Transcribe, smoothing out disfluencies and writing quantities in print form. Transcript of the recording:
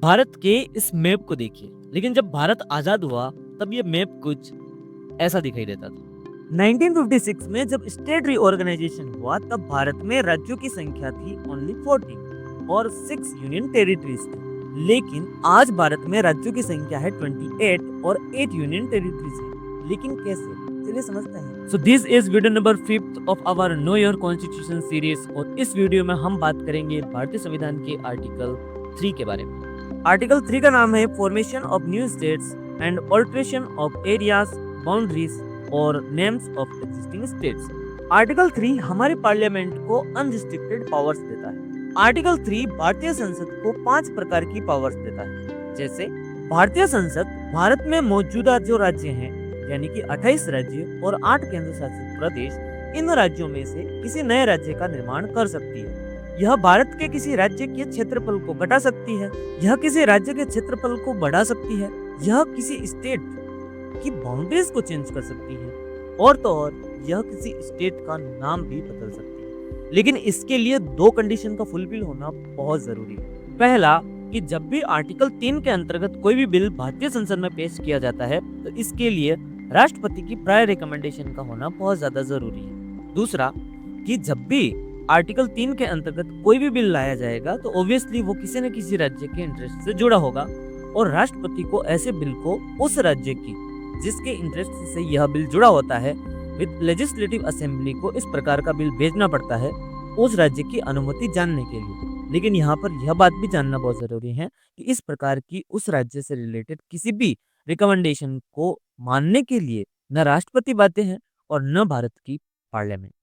भारत के इस मैप को देखिए, लेकिन जब भारत आजाद हुआ तब ये मैप कुछ ऐसा दिखाई देता था। 1956 में जब स्टेट रीऑर्गेनाइजेशन हुआ तब भारत में राज्यों की संख्या थी ओनली 40 और 6 यूनियन टेरिटरीज थी। लेकिन आज भारत में राज्यों की संख्या है 28 और 8 यूनियन टेरिटरीज है। लेकिन कैसे? चलिए समझते हैं। So this is video number 5 of our know your constitution series और इस वीडियो में हम बात करेंगे भारतीय संविधान के आर्टिकल 3 के बारे में। आर्टिकल 3 का नाम है formation of new states and alteration of areas, boundaries और names of existing states. Article 3 हमारे पार्लियामेंट को अनरिस्ट्रिक्टेड पावर्स देता है। आर्टिकल 3 भारतीय संसद को 5 प्रकार की पावर्स देता है। जैसे भारतीय संसद भारत में मौजूदा जो राज्य हैं यानी कि 28 राज्य और 8 केंद्र शासित प्रदेश, इन राज्यों में से किसी नए राज्य का निर्माण कर सकती है। यह भारत के किसी राज्य के क्षेत्रफल को घटा सकती है, यह किसी राज्य के क्षेत्रफल को बढ़ा सकती है, यह किसी स्टेट की बाउंड्रीज को चेंज कर सकती है और तो और यह किसी स्टेट का नाम भी बदल सकती है। लेकिन इसके लिए 2 कंडीशन का फुलफिल होना बहुत जरूरी है। पहला कि जब भी आर्टिकल 3 के अंतर्गत कोई भी बिल भारतीय संसद में पेश किया जाता है तो इसके लिए राष्ट्रपति की प्रायर रिकमेंडेशन का होना बहुत ज्यादा जरूरी है। दूसरा कि जब भी आर्टिकल 3 के अंतर्गत कोई भी बिल लाया जाएगा तो ऑब्वियसली वो किसी न किसी राज्य के इंटरेस्ट से जुड़ा होगा और राष्ट्रपति को ऐसे बिल को उस राज्य की जिसके इंटरेस्ट से यह बिल जुड़ा होता है विद लेजिस्लेटिव असेंबली को इस प्रकार का बिल भेजना पड़ता है उस राज्य की अनुमति जानने के लिए। लेकिन यहाँ पर यह बात भी जानना बहुत जरूरी है कि इस प्रकार की उस राज्य से रिलेटेड किसी भी रिकमेंडेशन को मानने के लिए न राष्ट्रपति बाध्य हैं और न भारत की पार्लियामेंट।